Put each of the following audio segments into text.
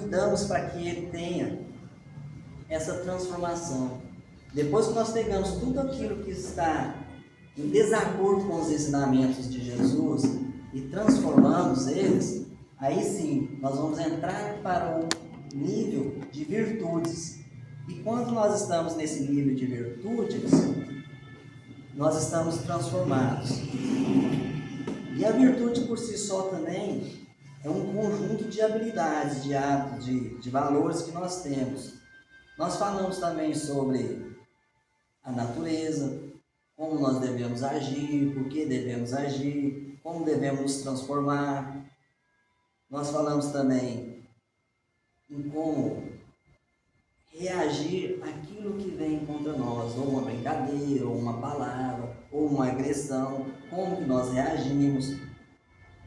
cuidamos para que ele tenha essa transformação. Depois que nós pegamos tudo aquilo que está em desacordo com os ensinamentos de Jesus e transformamos eles, aí sim nós vamos entrar para o nível de virtudes. E quando nós estamos nesse nível de virtudes, nós estamos transformados. E a virtude por si só também é um conjunto de habilidades, de hábitos, de valores que nós temos. Nós falamos também sobre a natureza, como nós devemos agir, por que devemos agir, como devemos nos transformar. Nós falamos também em como reagir àquilo que vem contra nós, ou uma brincadeira, ou uma palavra, ou uma agressão, como que nós reagimos.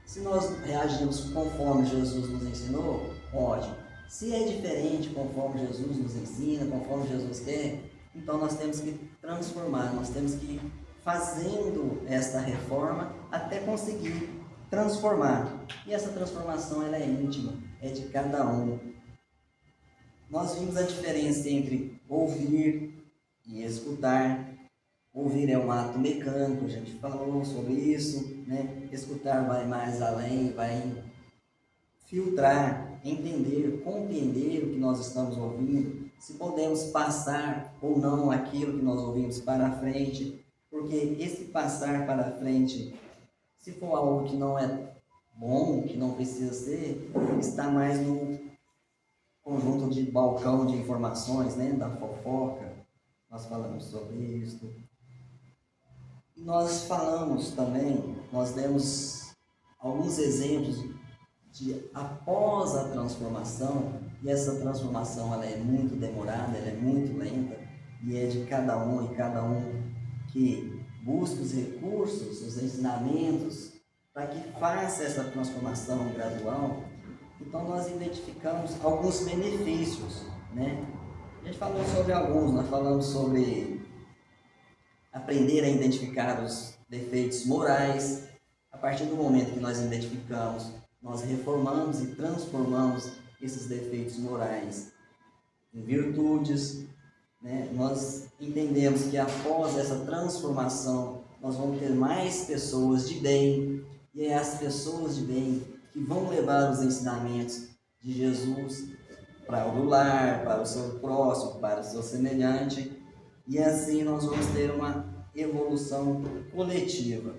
Se nós reagimos conforme Jesus nos ensinou, ótimo. Se é diferente conforme Jesus nos ensina, conforme Jesus quer, então nós temos que transformar, nós temos que ir fazendo esta reforma até conseguir transformar. E essa transformação ela é íntima, é de cada um. Nós vimos a diferença entre ouvir e escutar. Ouvir é um ato mecânico, a gente falou sobre isso, né? Escutar vai mais além, vai filtrar, entender, compreender o que nós estamos ouvindo, se podemos passar ou não aquilo que nós ouvimos para frente, porque esse passar para frente, se for algo que não é bom, que não precisa ser, está mais no conjunto de balcão de informações, né? Da fofoca, nós falamos sobre isso. Nós falamos também, nós demos alguns exemplos de após a transformação, e essa transformação ela é muito demorada, ela é muito lenta, e é de cada um e cada um que busca os recursos, os ensinamentos, para que faça essa transformação gradual. Então nós identificamos alguns benefícios, né? A gente falou sobre alguns, nós falamos sobre aprender a identificar os defeitos morais. A partir do momento que nós identificamos, nós reformamos e transformamos esses defeitos morais em virtudes, né? Nós entendemos que após essa transformação, nós vamos ter mais pessoas de bem, e é as pessoas de bem que vão levar os ensinamentos de Jesus para o lar, para o seu próximo, para o seu semelhante. E assim nós vamos ter uma evolução coletiva.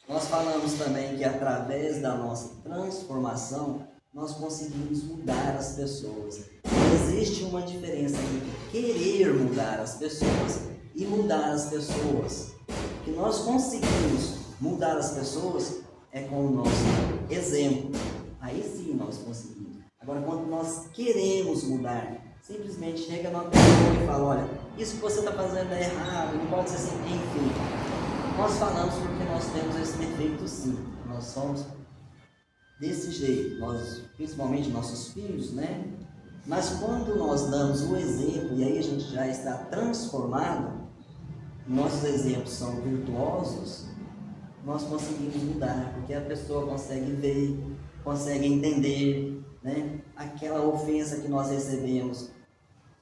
Nós falamos também que através da nossa transformação, nós conseguimos mudar as pessoas. Existe uma diferença entre querer mudar as pessoas e mudar as pessoas. O que nós conseguimos mudar as pessoas é com o nosso exemplo. Aí sim nós conseguimos. Agora, quando nós queremos mudar, simplesmente chega numa pessoa e fala, olha, isso que você está fazendo é errado, não pode ser assim, enfim. Nós falamos porque nós temos esse defeito sim, nós somos desse jeito, nós, principalmente nossos filhos, né? Mas quando nós damos o exemplo, e aí a gente já está transformado, nossos exemplos são virtuosos, nós conseguimos mudar, porque a pessoa consegue ver, consegue entender, né? Aquela ofensa que nós recebemos,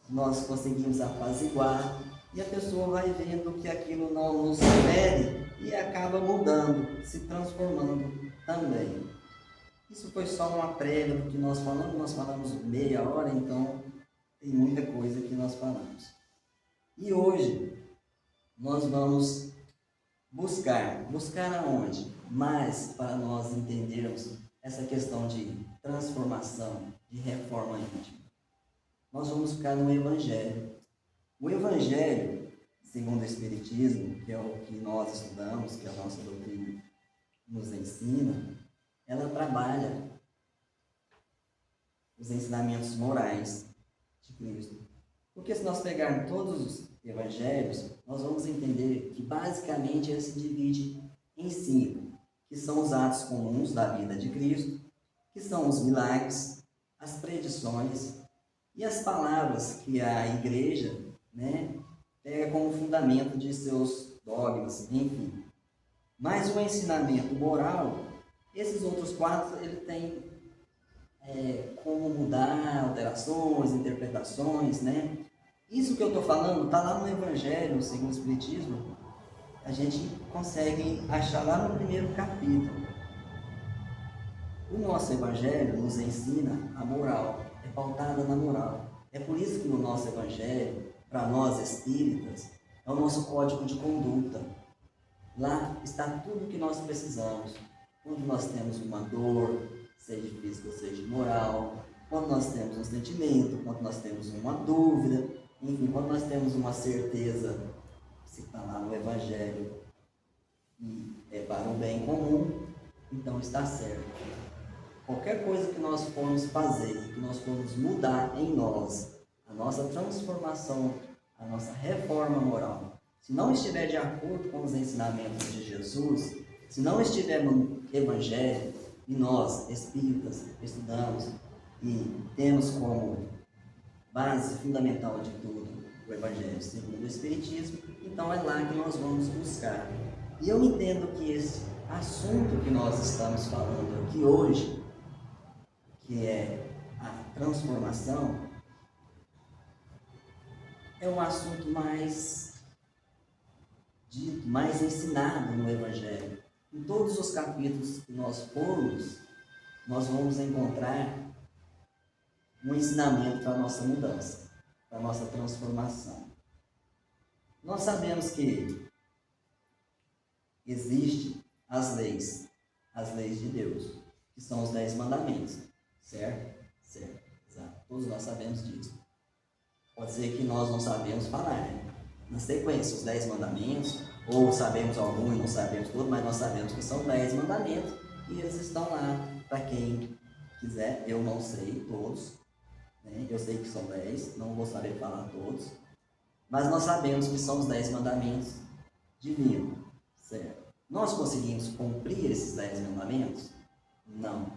nós conseguimos apaziguar, e a pessoa vai vendo que aquilo não nos fere e acaba mudando, se transformando também. Isso foi só uma prévia do que nós falamos meia hora, então tem muita coisa que nós falamos. E hoje nós vamos buscar aonde? Mais para nós entendermos essa questão de transformação, de reforma íntima. Nós vamos ficar no Evangelho. O Evangelho, segundo o Espiritismo, que é o que nós estudamos, que a nossa doutrina nos ensina, ela trabalha os ensinamentos morais de Cristo. Porque se nós pegarmos todos os evangelhos, nós vamos entender que basicamente ele se divide em 5, que são os atos comuns da vida de Cristo, que são os milagres, as predições e as palavras que a igreja, né, pega como fundamento de seus dogmas, enfim. Mas o ensinamento moral, esses outros 4, ele tem como mudar, alterações, interpretações, né? Isso que eu estou falando está lá no Evangelho, segundo o Espiritismo, a gente consegue achar lá no primeiro capítulo. O nosso Evangelho nos ensina a moral, é pautada na moral. É por isso que no nosso Evangelho, para nós espíritas, é o nosso código de conduta. Lá está tudo o que nós precisamos. Quando nós temos uma dor, seja física ou seja moral, quando nós temos um sentimento, quando nós temos uma dúvida, enfim, quando nós temos uma certeza, se está lá no Evangelho, e é para o bem comum, então está certo. Qualquer coisa que nós formos fazer, que nós formos mudar em nós, a nossa transformação, a nossa reforma moral, se não estiver de acordo com os ensinamentos de Jesus, se não estiver no Evangelho, e nós, espíritas, estudamos e temos como base fundamental de tudo o Evangelho segundo o Espiritismo, então é lá que nós vamos buscar. E eu entendo que esse assunto que nós estamos falando aqui hoje, que é a transformação, é um assunto mais dito, mais ensinado no Evangelho. Em todos os capítulos que nós formos, nós vamos encontrar um ensinamento para a nossa mudança, para a nossa transformação. Nós sabemos que existem as leis de Deus, que são os 10 mandamentos, certo? Certo, exato. Todos nós sabemos disso. Pode ser que nós não sabemos falar, né? Na sequência, os 10 mandamentos, ou sabemos algum e não sabemos tudo, mas nós sabemos que são 10 mandamentos e eles estão lá para quem quiser. Eu não sei todos, né? Eu sei que são 10, não vou saber falar todos, mas nós sabemos que são os 10 mandamentos divinos, certo? Nós conseguimos cumprir esses 10 mandamentos? Não.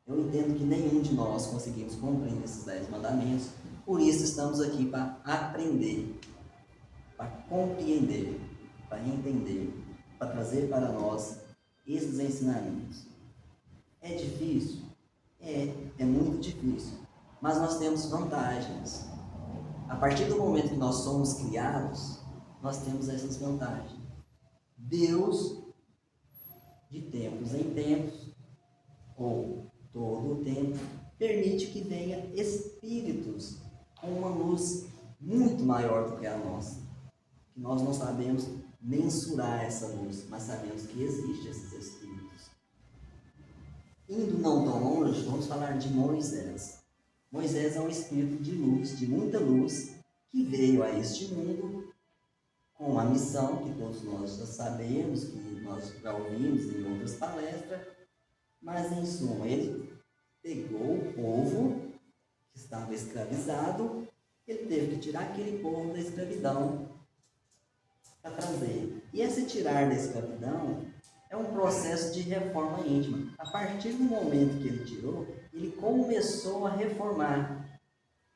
Eu entendo que nenhum de nós conseguimos cumprir esses 10 mandamentos, por isso estamos aqui para aprender, para compreender, para entender, para trazer para nós esses ensinamentos. É difícil? É muito difícil, mas nós temos vantagens. A partir do momento que nós somos criados, nós temos essas vantagens. Deus, de tempos em tempos, ou todo o tempo, permite que venha espíritos com uma luz muito maior do que a nossa. Que nós não sabemos mensurar essa luz, mas sabemos que existem esses espíritos. Indo não tão longe, vamos falar de Moisés. Moisés é um espírito de luz, de muita luz, que veio a este mundo com uma missão que todos nós já sabemos, que nós já ouvimos em outras palestras, mas em suma, ele pegou o povo que estava escravizado, ele teve que tirar aquele povo da escravidão para trazer. E esse tirar da escravidão é um processo de reforma íntima. A partir do momento que ele tirou, ele começou a reformar,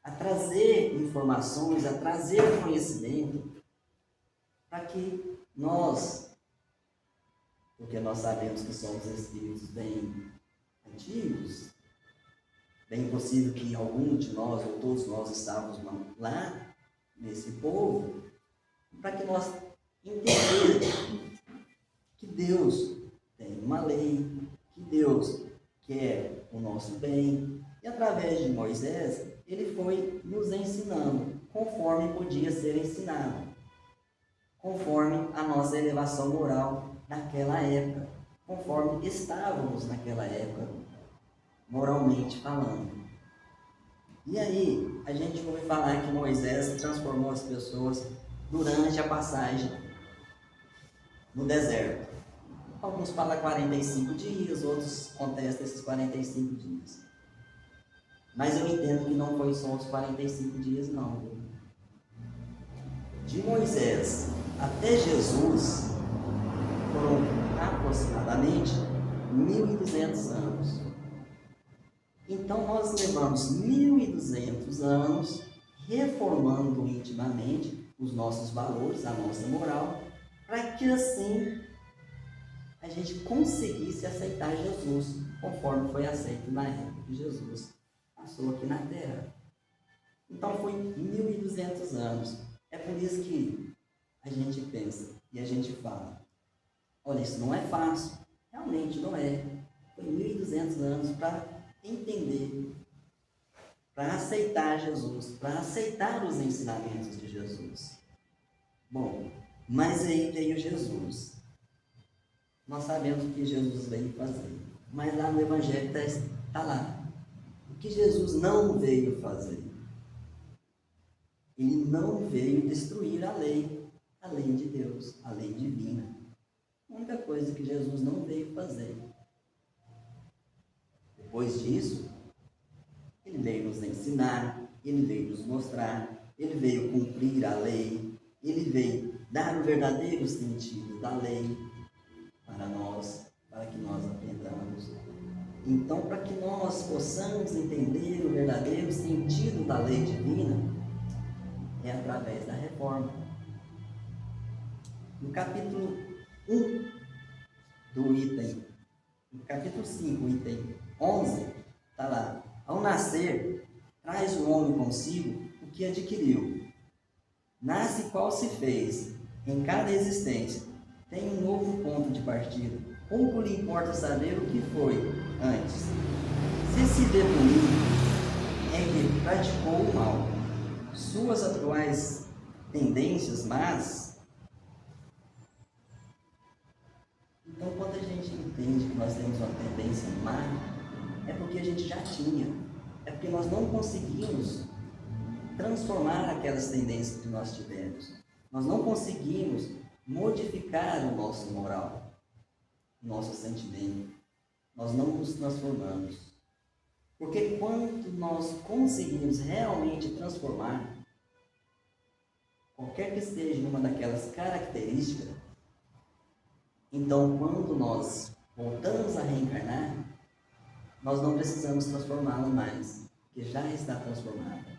a trazer informações, a trazer conhecimento, para que nós, porque nós sabemos que somos espíritos bem antigos, bem possível que algum de nós, ou todos nós, estávamos lá, nesse povo, para que nós entendamos que Deus tem uma lei, que Deus quer o nosso bem, e através de Moisés, ele foi nos ensinando, conforme podia ser ensinado, conforme a nossa elevação moral naquela época, conforme estávamos naquela época, moralmente falando. E aí, a gente ouve falar que Moisés transformou as pessoas durante a passagem no deserto. Alguns falam 45 dias, outros contestam esses 45 dias. Mas eu entendo que não foi só os 45 dias, não. De Moisés até Jesus foram aproximadamente 1.200 anos. Então nós levamos 1.200 anos reformando intimamente os nossos valores, a nossa moral, para que assim a gente conseguisse aceitar Jesus conforme foi aceito na época. que Jesus passou aqui na Terra. Então foi 1.200 anos. É por isso que a gente pensa e a gente fala, olha, isso não é fácil. Realmente não é. Foi 1.200 anos para entender, para aceitar Jesus, para aceitar os ensinamentos de Jesus. Bom, mas aí veio Jesus. Nós sabemos o que Jesus veio fazer. Mas lá no Evangelho está lá. O que Jesus não veio fazer? Ele não veio destruir a lei de Deus, a lei divina. A única coisa que Jesus não veio fazer. Depois disso, ele veio nos ensinar, ele veio nos mostrar, ele veio cumprir a lei, ele veio dar o verdadeiro sentido da lei para nós, para que nós aprendamos. Então, para que nós possamos entender o verdadeiro sentido da lei divina, é através da reforma. No capítulo 1 do item, no capítulo 5, item 11, está lá. Ao nascer, traz o homem consigo o que adquiriu. Nasce qual se fez, em cada existência. Tem um novo ponto de partida. Pouco lhe importa saber o que foi antes. Se se vê bonito, é que praticou o mal. Suas atuais tendências más. Então, quando a gente entende que nós temos uma tendência má, é porque a gente já tinha. É porque nós não conseguimos transformar aquelas tendências que nós tivemos. Nós não conseguimos modificar o nosso moral, o nosso sentimento. Nós não nos transformamos. Porque quando nós conseguimos realmente transformar qualquer que seja uma daquelas características, então quando nós voltamos a reencarnar, nós não precisamos transformá-la mais, porque já está transformada.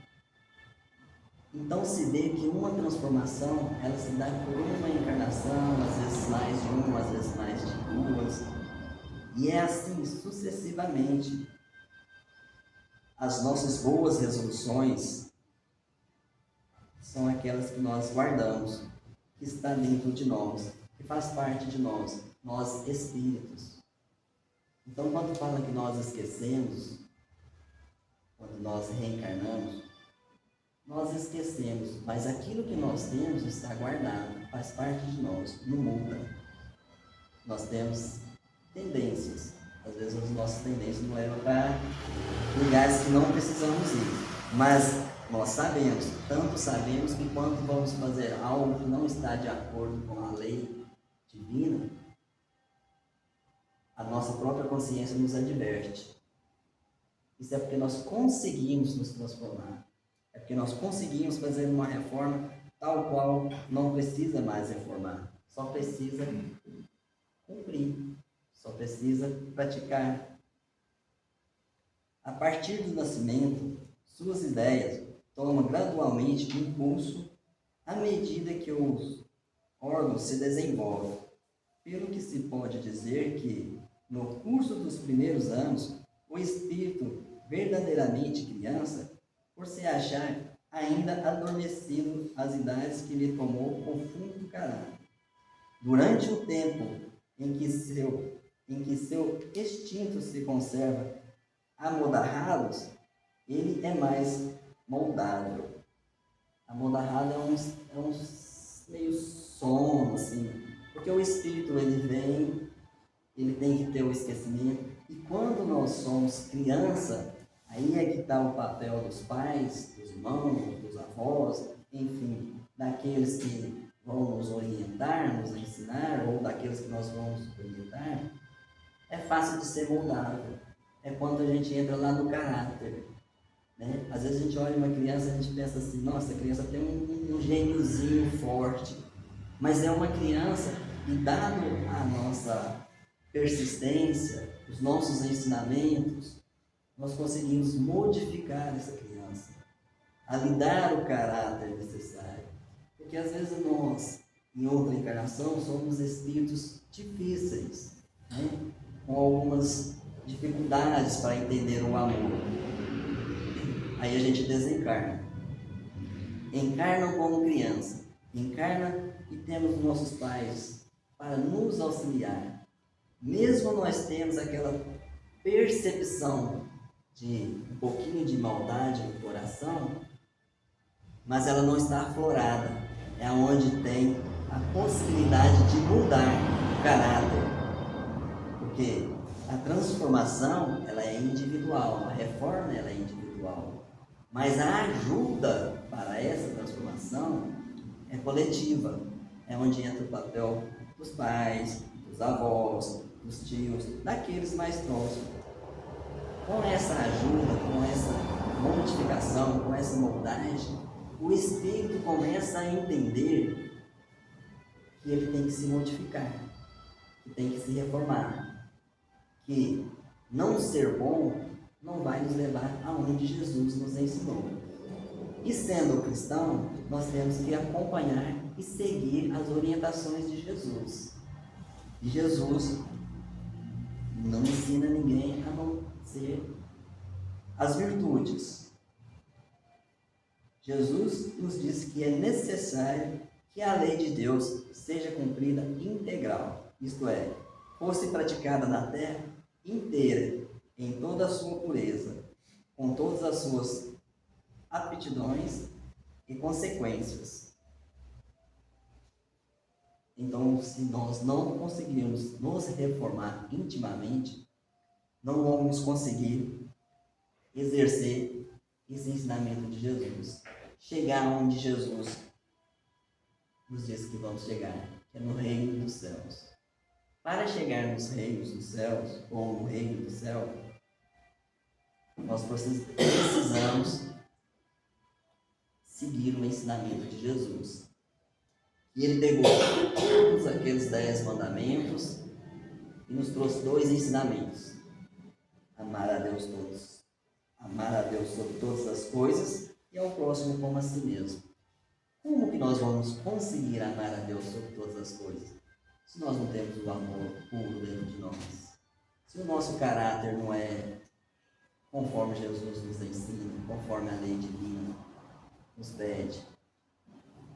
Então se vê que uma transformação, ela se dá por uma encarnação, às vezes mais de uma, às vezes mais de duas, e é assim sucessivamente. As nossas boas resoluções são aquelas que nós guardamos, que está dentro de nós, que faz parte de nós, nós espíritos. Então, quando fala que nós esquecemos, quando nós reencarnamos, nós esquecemos, mas aquilo que nós temos está guardado, faz parte de nós, não muda. Nós temos tendências, às vezes as nossas tendências nos levam para lugares que não precisamos ir, mas nós sabemos, tanto sabemos que quando vamos fazer algo que não está de acordo com a lei divina, a nossa própria consciência nos adverte. Isso é porque nós conseguimos nos transformar, é porque nós conseguimos fazer uma reforma tal qual não precisa mais reformar, só precisa cumprir, só precisa praticar. A partir do nascimento, suas ideias tomam gradualmente impulso à medida que os órgãos se desenvolvem, pelo que se pode dizer que, no curso dos primeiros anos, o espírito verdadeiramente criança, por se achar ainda adormecido às idades que lhe tomou profundo caráter. Durante o tempo em que seu instinto se conserva amoldados, ele é mais moldável. Amoldado é um meio sono, assim, porque o espírito ele vem, ele tem que ter o esquecimento, e quando nós somos criança, aí é que está o papel dos pais, dos irmãos, dos avós, enfim, daqueles que vão nos orientar, nos ensinar, ou daqueles que nós vamos orientar. É fácil de ser moldável. É quando a gente entra lá no caráter, né? Às vezes a gente olha uma criança e a gente pensa assim, nossa, a criança tem um gêniozinho forte, mas é uma criança e dado a nossa persistência, os nossos ensinamentos, nós conseguimos modificar essa criança, a lhe dar o caráter necessário. Porque às vezes nós, em outra encarnação, somos espíritos difíceis, né? Com algumas dificuldades para entender o amor. Aí a gente desencarna. Encarna como criança. Encarna e temos nossos pais para nos auxiliar. Mesmo nós temos aquela percepção de um pouquinho de maldade no coração, mas ela não está aflorada. É onde tem a possibilidade de mudar o caráter. Porque a transformação ela é individual, a reforma ela é individual. Mas a ajuda para essa transformação é coletiva. É onde entra o papel dos pais, dos avós, dos tios, daqueles mais próximos. Com essa ajuda, com essa modificação, com essa moldagem, o espírito começa a entender que ele tem que se modificar, que tem que se reformar, que não ser bom não vai nos levar aonde Jesus nos ensinou. E sendo cristão, nós temos que acompanhar e seguir as orientações de Jesus. E Jesus não ensina ninguém a não ser as virtudes. Jesus nos disse que é necessário que a lei de Deus seja cumprida integral, isto é, fosse praticada na terra inteira, em toda a sua pureza, com todas as suas aptidões e consequências. Então, se nós não conseguirmos nos reformar intimamente, não vamos conseguir exercer esse ensinamento de Jesus. Chegar onde Jesus nos disse que vamos chegar, que é no reino dos céus. Para chegar nos reinos dos céus, ou no reino do céu, nós precisamos seguir o ensinamento de Jesus. E ele pegou todos aqueles 10 mandamentos e nos trouxe 2 ensinamentos. Amar a Deus todos. Amar a Deus sobre todas as coisas e ao próximo como a si mesmo. Como que nós vamos conseguir amar a Deus sobre todas as coisas? Se nós não temos o amor puro dentro de nós. Se o nosso caráter não é conforme Jesus nos ensina, conforme a lei divina nos pede.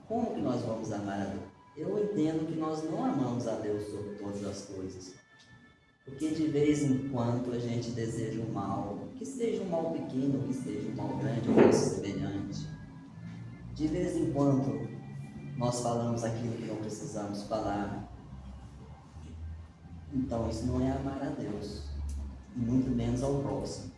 Como que nós vamos amar a Deus? Eu entendo que nós não amamos a Deus sobre todas as coisas. Porque de vez em quando a gente deseja o mal, que seja um mal pequeno, que seja um mal grande, ou nosso semelhante. De vez em quando nós falamos aquilo que não precisamos falar. Então isso não é amar a Deus, e muito menos ao próximo.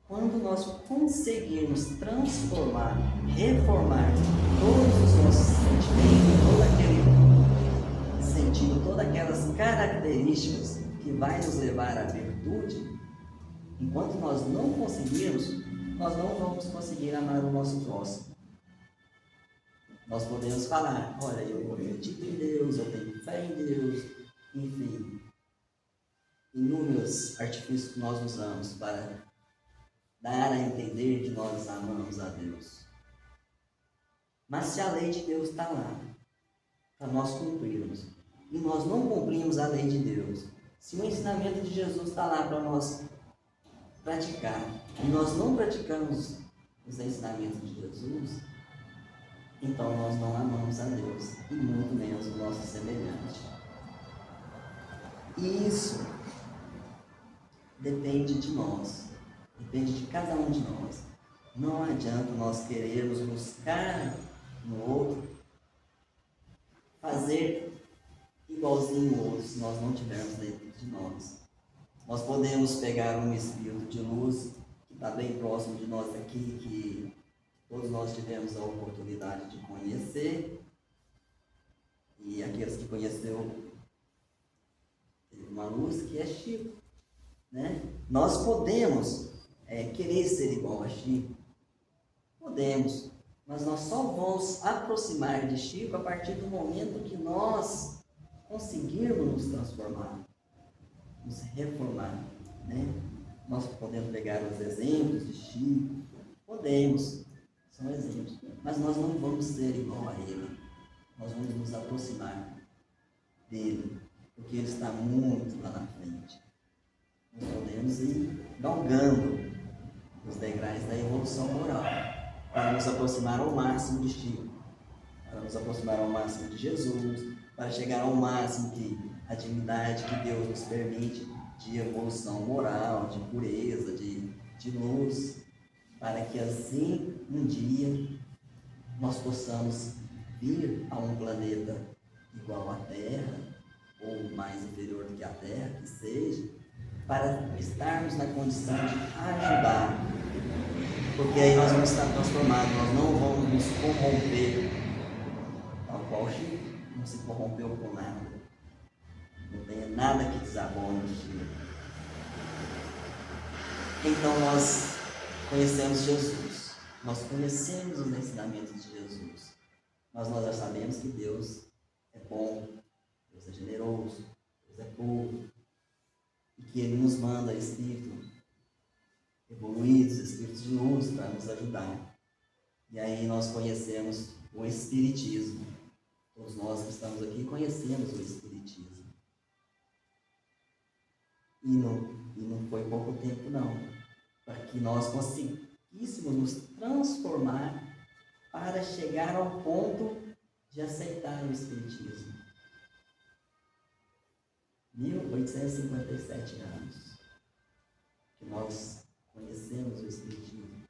Quando nós conseguirmos transformar, reformar todos os nossos sentimentos, todo aquele sentido, todas aquelas características que vai nos levar à virtude, enquanto nós não conseguirmos, nós não vamos conseguir amar o nosso próximo. Nós podemos falar, olha, eu acredito em Deus, eu tenho fé em Deus, enfim, inúmeros artifícios que nós usamos para dar a entender que nós amamos a Deus. Mas se a lei de Deus está lá, para nós cumprirmos, e nós não cumprimos a lei de Deus, se o ensinamento de Jesus está lá para nós praticar, e nós não praticamos os ensinamentos de Jesus, então nós não amamos a Deus, e muito menos o nosso semelhante. E isso depende de nós. Depende de cada um de nós. Não adianta nós querermos buscar no outro, fazer igualzinho o outro, se nós não tivermos dentro de nós. Nós podemos pegar um espírito de luz que está bem próximo de nós aqui, que todos nós tivemos a oportunidade de conhecer, e aqueles que conheceu teve uma luz que é Chico, né? Nós podemos querer ser igual a Chico, podemos, mas nós só vamos aproximar de Chico a partir do momento que nós conseguirmos nos transformar, nos reformar, né? Nós podemos pegar os exemplos de Chico, podemos, são exemplos, mas nós não vamos ser igual a ele, nós vamos nos aproximar dele, porque ele está muito lá na frente. nós podemos ir galgando os degraus da evolução moral, para nos aproximar ao máximo de Chico, para nos aproximar ao máximo de Jesus, para chegar ao máximo que a divindade que Deus nos permite de evolução moral, de pureza, de luz, para que assim um dia nós possamos vir a um planeta igual à Terra, ou mais inferior do que a Terra, que seja, para estarmos na condição de ajudar, porque aí nós vamos estar transformados, nós não vamos nos corromper, tal qual Chico não se corrompeu com nada, não tem nada que desabone o Chico. Então nós conhecemos Jesus, nós conhecemos os ensinamentos de Jesus, mas nós já sabemos que Deus é bom, Deus é generoso, Deus é puro, e que Ele nos manda espíritos evoluídos, espíritos de luz para nos ajudar. E aí nós conhecemos o Espiritismo. Todos nós que estamos aqui conhecemos o Espiritismo. E não foi pouco tempo não, para que nós conseguíssemos nos transformar para chegar ao ponto de aceitar o Espiritismo. 1857 anos que nós conhecemos o Espiritismo.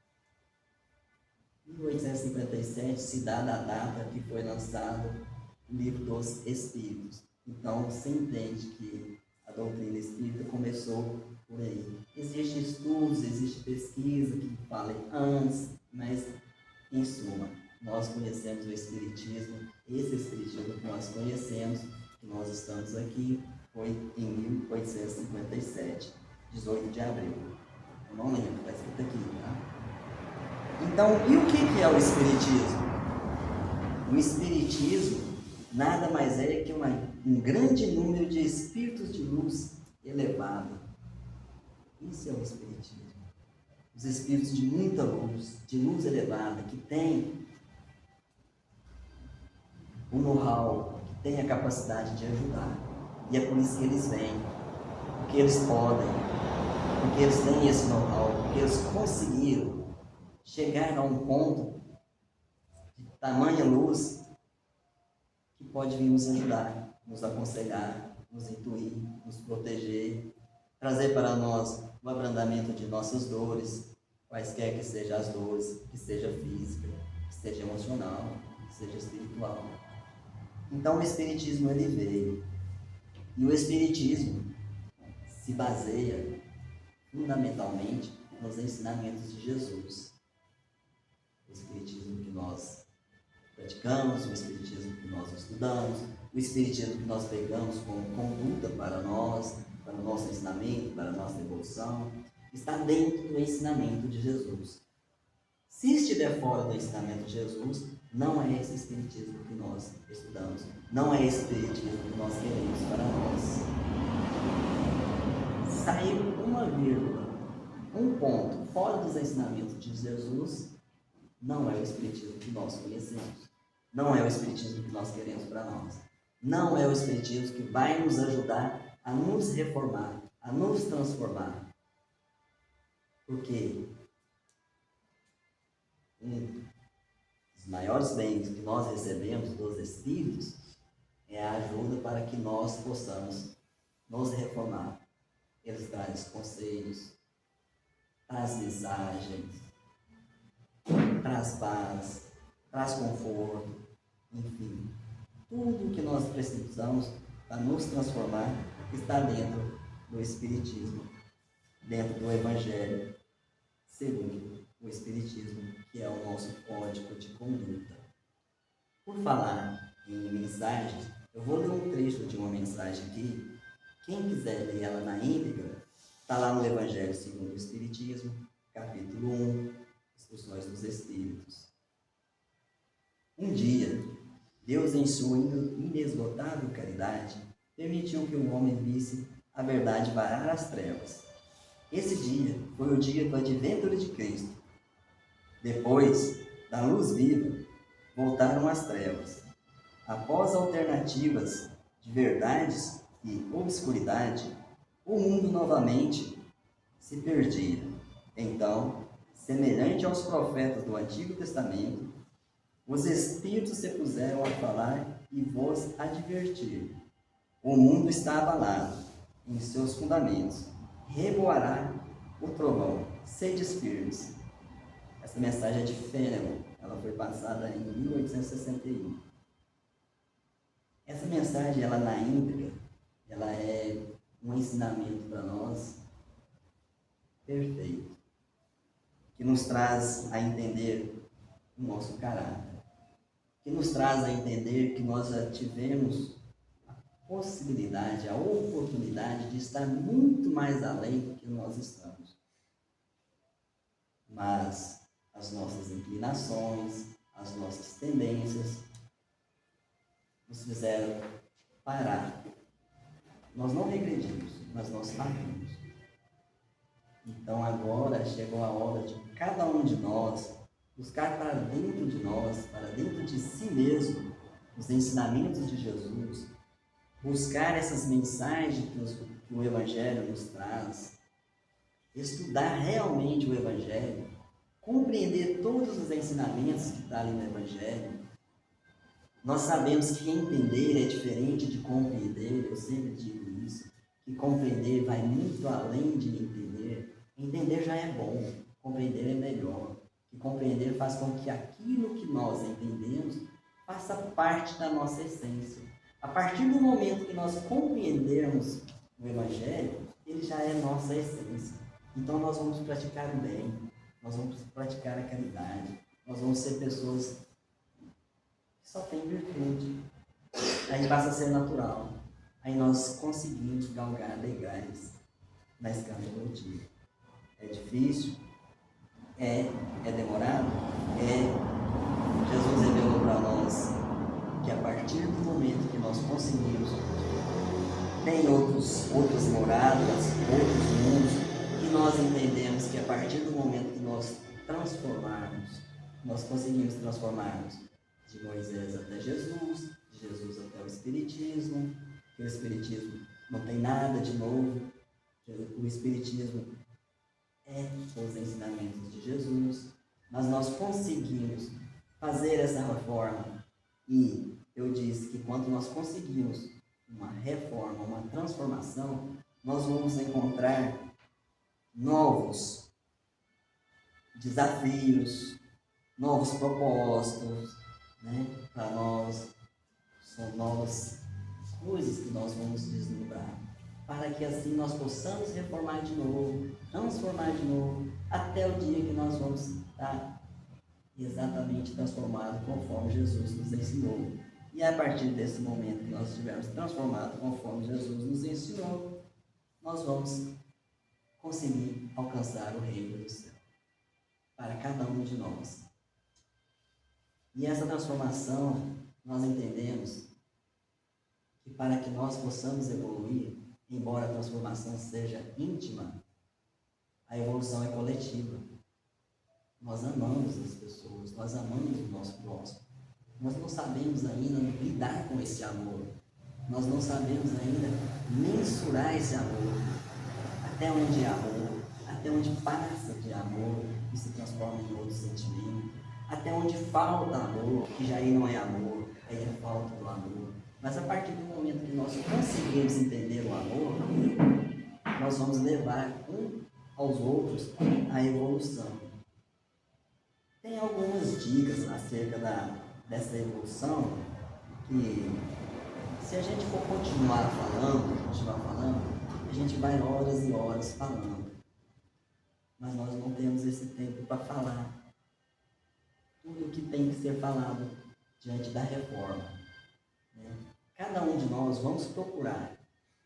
1857 se dá da data que foi lançado o Livro dos Espíritos. Então, você entende que a doutrina espírita começou por aí. Existem estudos, existe pesquisa que fala antes, mas, em suma, nós conhecemos o Espiritismo. Esse Espiritismo que nós conhecemos, que nós estamos aqui, foi em 1857, 18 de abril. Eu não lembro, está escrito aqui, tá? Então, e o que é o Espiritismo? O Espiritismo nada mais é que um grande número de espíritos de luz elevado. Isso é o Espiritismo. Os espíritos de muita luz, de luz elevada, que têm o know-how, que têm a capacidade de ajudar. E é por isso que eles vêm, porque eles podem, porque eles têm esse know-how, porque eles conseguiram chegar a um ponto de tamanha luz que pode vir nos ajudar, nos aconselhar, nos intuir, nos proteger, trazer para nós o abrandamento de nossas dores, quaisquer que sejam as dores, que seja física, que seja emocional, que seja espiritual. Então o Espiritismo ele veio, e o Espiritismo se baseia fundamentalmente nos ensinamentos de Jesus. O Espiritismo que nós praticamos, o Espiritismo que nós estudamos, o Espiritismo que nós pegamos como conduta para nós, para o nosso ensinamento, para a nossa evolução, está dentro do ensinamento de Jesus. Se estiver fora do ensinamento de Jesus, não é esse Espiritismo que nós estudamos, não é esse Espiritismo que nós queremos para nós. Saiu uma vírgula, um ponto fora dos ensinamentos de Jesus, não é o Espiritismo que nós conhecemos, não é o Espiritismo que nós queremos para nós, não é o Espiritismo que vai nos ajudar a nos reformar, a nos transformar. Porque um dos maiores bens que nós recebemos dos Espíritos é a ajuda para que nós possamos nos reformar. Eles trazem conselhos, traz mensagens, traz paz, traz conforto, enfim, tudo o que nós precisamos para nos transformar está dentro do Espiritismo, dentro do Evangelho, segundo o Espiritismo, que é o nosso código de conduta. Por falar em mensagens, eu vou ler um trecho de uma mensagem aqui. Quem quiser ler ela na íntegra, está lá no Evangelho segundo o Espiritismo, capítulo 1, Instruções dos Espíritos. Um dia, Deus, em sua inesgotável caridade, permitiu que o homem visse a verdade varar as trevas. Esse dia foi o dia do advento de Cristo. Depois da luz viva, voltaram as trevas. Após alternativas de verdades e obscuridade, o mundo novamente se perdia. Então, semelhante aos profetas do Antigo Testamento, os Espíritos se puseram a falar e vos advertir. O mundo está abalado em seus fundamentos. Reboará o trovão. Sedes firmes. Essa mensagem é de Fênelon. Ela foi passada em 1861. Essa mensagem, ela na íntegra, ela é um ensinamento para nós perfeito, que nos traz a entender o nosso caráter, que nos traz a entender que nós já tivemos a possibilidade, a oportunidade de estar muito mais além do que nós estamos. Mas as nossas inclinações, as nossas tendências nos fizeram parar. Nós não regredimos, mas nós paramos. Então agora chegou a hora de cada um de nós buscar para dentro de nós, para dentro de si mesmo, os ensinamentos de Jesus, buscar essas mensagens que o Evangelho nos traz, estudar realmente o Evangelho, compreender todos os ensinamentos que estão ali no Evangelho. Nós sabemos que entender é diferente de compreender, eu sempre digo isso, que compreender vai muito além de entender. Entender já é bom, compreender é melhor. Que compreender faz com que aquilo que nós entendemos faça parte da nossa essência. A partir do momento que nós compreendermos o Evangelho, ele já é nossa essência. Então nós vamos praticar o bem, nós vamos praticar a caridade, nós vamos ser pessoas que só têm virtude. Aí passa a ser natural. Aí nós conseguimos galgar degraus na escala evolutiva. É difícil? É demorado? Jesus revelou para nós que a partir do momento que nós conseguimos, tem outras moradas, outros mundos, e nós entendemos que a partir do momento que nós transformarmos, nós conseguimos transformarmos de Moisés até Jesus, de Jesus até o Espiritismo, que o Espiritismo não tem nada de novo, o Espiritismo é os ensinamentos de Jesus, mas nós conseguimos fazer essa reforma, e eu disse que quando nós conseguimos uma reforma, uma transformação, nós vamos encontrar novos desafios, novos propósitos, né? Para nós, são novas coisas que nós vamos deslumbrar, para que assim nós possamos reformar de novo, transformar de novo, até o dia que nós vamos estar exatamente transformados conforme Jesus nos ensinou. E a partir desse momento que nós estivermos transformados conforme Jesus nos ensinou, nós vamos conseguir alcançar o reino do céu, para cada um de nós. E essa transformação, nós entendemos que para que nós possamos evoluir, embora a transformação seja íntima, a evolução é coletiva. Nós amamos as pessoas, nós amamos o nosso próximo. Nós não sabemos ainda lidar com esse amor. Nós não sabemos ainda mensurar esse amor. Até onde é amor, até onde passa de amor e se transforma em outro sentimento. Até onde falta amor, que já aí não é amor, aí é falta do amor. Mas a partir do momento que nós conseguimos entender o amor, nós vamos levar um aos outros a evolução. Tem algumas dicas acerca dessa evolução que, se a gente for continuar falando, a gente vai horas e horas falando. Mas nós não temos esse tempo para falar tudo o que tem que ser falado diante da reforma. Cada um de nós vamos procurar,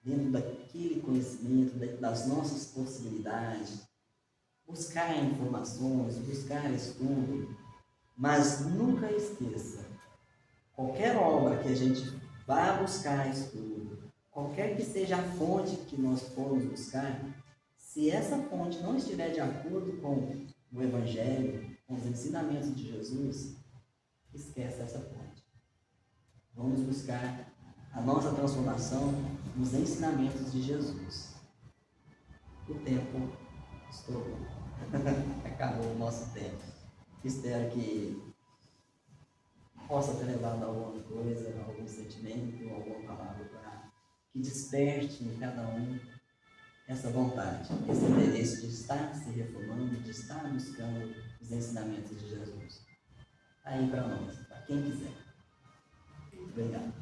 dentro daquele conhecimento, das nossas possibilidades, buscar informações, buscar estudo, mas nunca esqueça, qualquer obra que a gente vá buscar estudo, qualquer que seja a fonte que nós formos buscar, se essa fonte não estiver de acordo com o Evangelho, com os ensinamentos de Jesus, esquece essa fonte. Vamos buscar a nossa transformação nos ensinamentos de Jesus. O tempo Estou. Acabou o nosso tempo. Espero que possa ter levado alguma coisa, algum sentimento, alguma palavra para que desperte em cada um essa vontade, esse interesse de estar se reformando, de estar buscando os ensinamentos de Jesus. Aí para nós, para quem quiser. Muito obrigado.